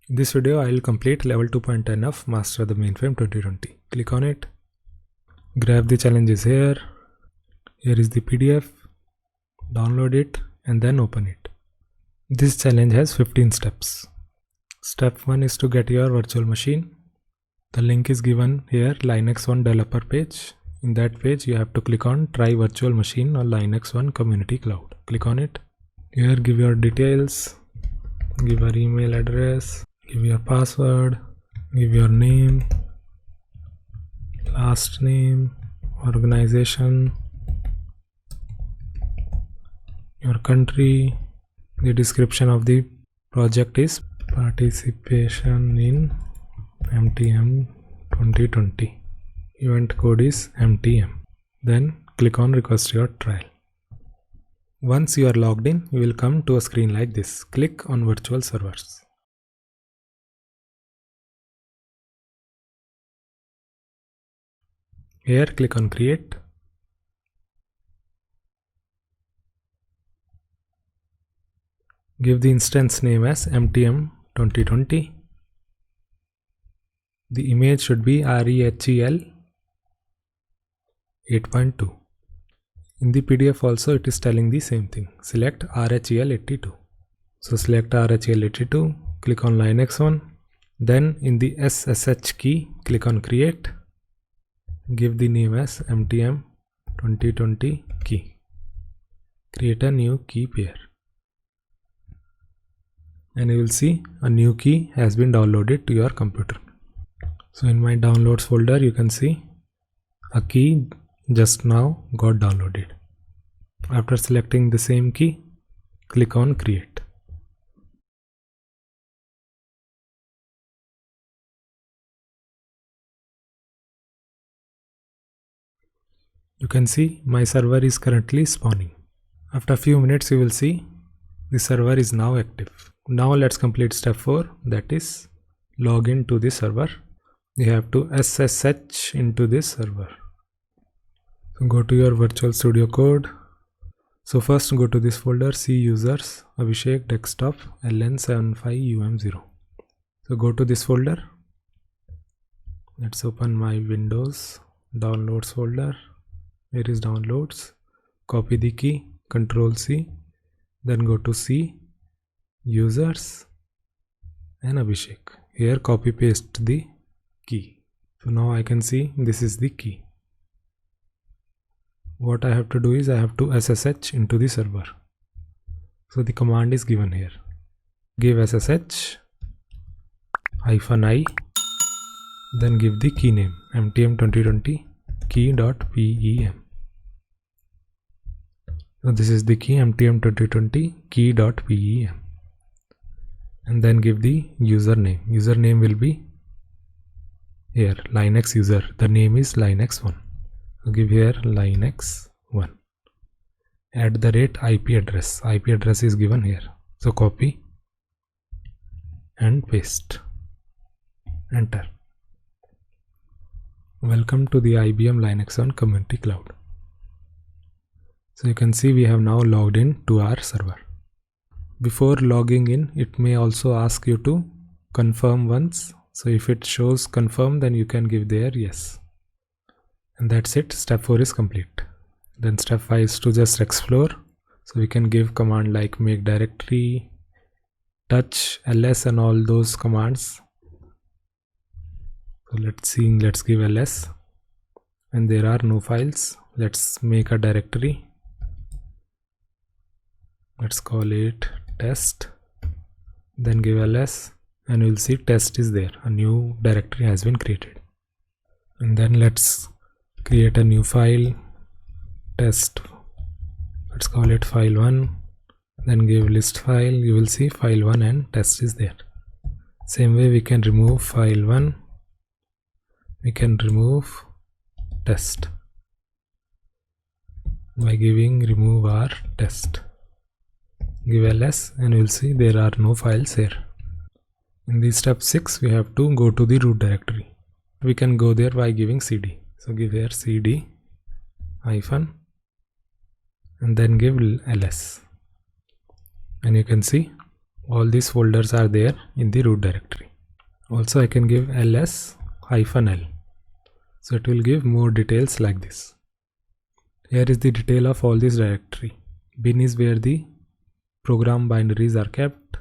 In this video, I will complete level 2.10 of Master the Mainframe 2020. Click on it. Grab the challenges here. Here is the PDF. Download it and then open it. This challenge has 15 steps. Step 1 is to get your virtual machine. The link is given here, Linux 1 developer page. In that page, you have to click on Try Virtual Machine or Linux 1 Community Cloud. Click on it. Here, give your details. Give your email address. Give your password. Give your name. Last name. Organization. Your country. The description of the project is participation in MTM 2020. Event code is MTM. Then click on request your trial. Once you are logged in, you will come to a screen like this. Click on virtual servers. Here click on create. Give the instance name as MTM 2020. The image should be REHEL 8.2. In the PDF also it is telling the same thing. Select RHEL 82. So select RHEL 82, click on Linux 1. Then in the SSH key, click on create. Give the name as MTM 2020 key. Create a new key pair. And you will see a new key has been downloaded to your computer. So in my downloads folder, you can see a key just now got downloaded. After selecting the same key, click on create. You can see my server is currently spawning. After a few minutes you will see the server is now active. Now let's complete step 4, that is log in to the server. You have to SSH into this server. So go to your Virtual Studio Code. So first go to this folder, C users, Abhishek desktop LN75UM0. So go to this folder. Let's open my Windows downloads folder. Here is downloads. Copy the key, Control C. Then go to C, users and Abhishek. Here copy paste the key. So now I can see this is the key. What I have to do is I have to SSH into the server. So the command is given here. Give SSH -i, then give the key name MTM 2020 key.pem. So this is the key MTM 2020 key.pem. And then give the username. Username will be here Linux user. The name is Linux 1. So give here Linux 1. @ IP address. IP address is given here. So copy and paste. Enter. Welcome to the IBM Linux 1 Community Cloud. So you can see we have now logged in to our server. Before logging in, it may also ask you to confirm once. So if it shows confirm, then you can give there yes. And that's it. Step 4 is complete. Then step 5 is to just explore. So we can give command like make directory, touch, ls and all those commands. So let's give ls. And there are no files. Let's make a directory. Let's call it test. Then give ls and you'll see test is there. A new directory has been created. And then let's create a new file, test. Let's call it file1. Then give list file. You will see file1 and test is there. Same way we can remove file1. We can remove test by giving remove our test. Give ls and you will see there are no files here. In the step 6 we have to go to the root directory. We can go there by giving cd. So give here cd -, and then give ls. And you can see all these folders are there in the root directory. Also I can give ls-l, so it will give more details like this. Here is the detail of all this directory. Bin is where the program binaries are kept.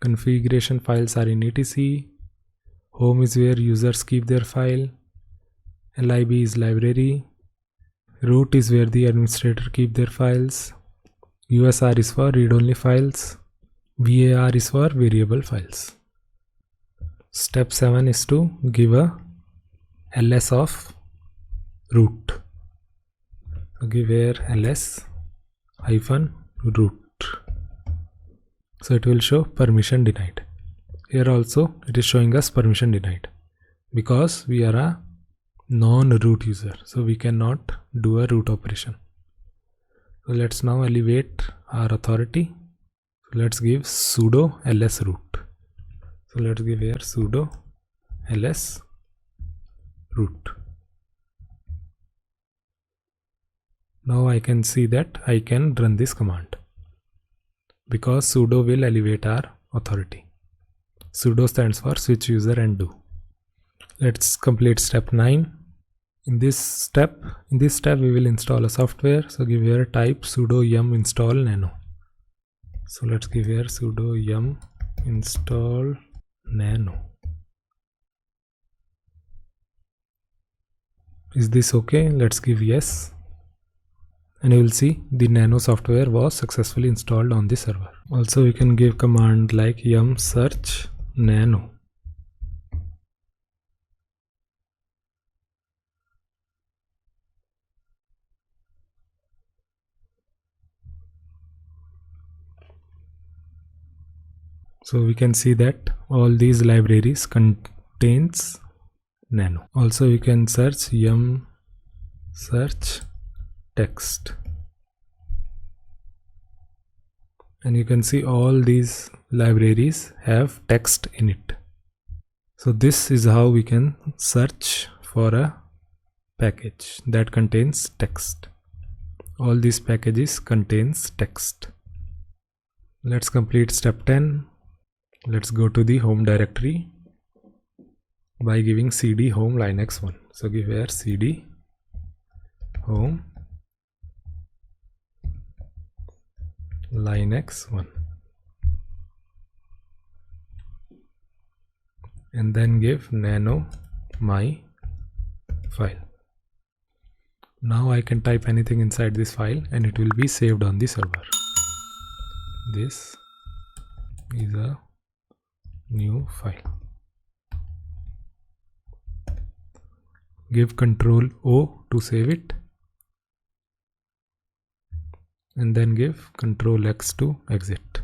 Configuration files are in etc. Home is where users keep their file. Lib is library. Root is where the administrator keep their files. USR is for read-only files. VAR is for variable files. Step 7 is to give a ls of root. So give here ls-root. So it will show permission denied. Here also it is showing us permission denied because we are a non-root user, so we cannot do a root operation. So let's now elevate our authority. So let's give sudo ls root. So let's give here sudo ls root. Now I can see that I can run this command because sudo will elevate our authority. Sudo stands for switch user and do. Let's complete step 9. In this step we will install a software. So give here type sudo yum install nano. So let's give here sudo yum install nano. Is this okay? Let's give yes. And you will see the nano software was successfully installed on the server. Also we can give command like yum search nano. So we can see that all these libraries contains nano. Also you can search yum search text, and you can see all these libraries have text in it. So this is how we can search for a package that contains text. All these packages contains text. Let's complete step 10. Let's go to the home directory by giving cd home linux 1. So give here cd home linux 1 and then give nano my file. Now I can type anything inside this file and it will be saved on the server. This is a new file. Give Ctrl O to save it and then give Ctrl X to exit.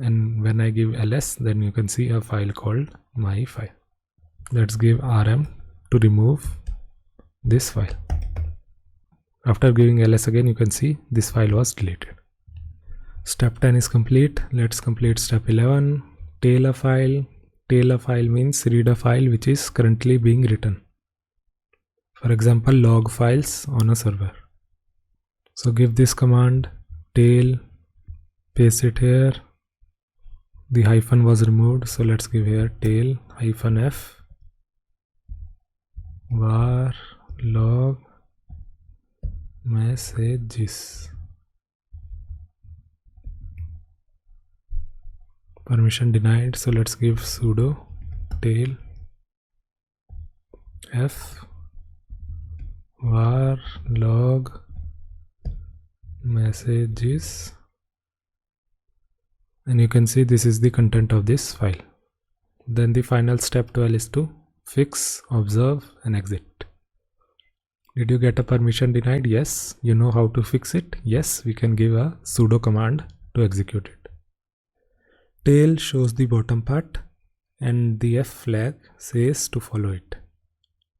And when I give ls, then you can see a file called my file. Let's give rm to remove this file. After giving ls again, you can see this file was deleted. Step 10 is complete. Let's complete step 11. Tail a file. Tail a file means read a file which is currently being written. For example, log files on a server. So give this command tail, paste it here. The hyphen was removed, so let's give here tail -f var log messages. Permission denied, so let's give sudo tail f var log messages, and you can see this is the content of this file. Then the final step 12 is to fix, observe and exit. Did you get a permission denied? Yes. You know how to fix it? Yes. We can give a sudo command to execute it. Tail shows the bottom part and the F flag says to follow it,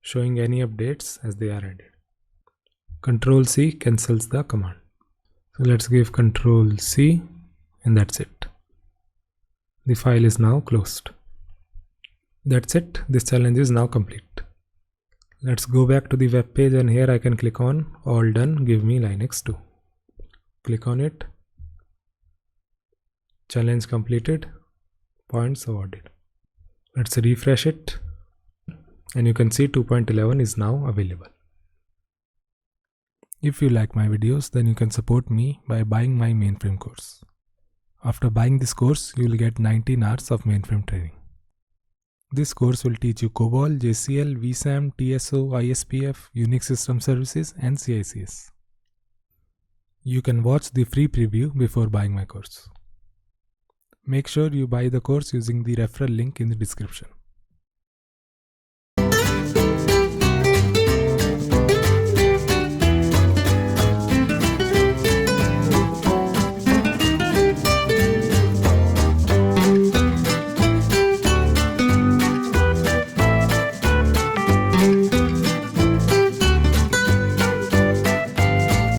showing any updates as they are added. Control C cancels the command. So let's give Control C and that's it. The file is now closed. That's it. This challenge is now complete. Let's go back to the web page and here I can click on all done, give me Linux 2. Click on it. Challenge completed. Points awarded. Let's refresh it. And you can see 2.11 is now available. If you like my videos, then you can support me by buying my mainframe course. After buying this course, you will get 19 hours of mainframe training. This course will teach you COBOL, JCL, vSAM, TSO, ISPF, Unix System Services and CICS. You can watch the free preview before buying my course. Make sure you buy the course using the referral link in the description.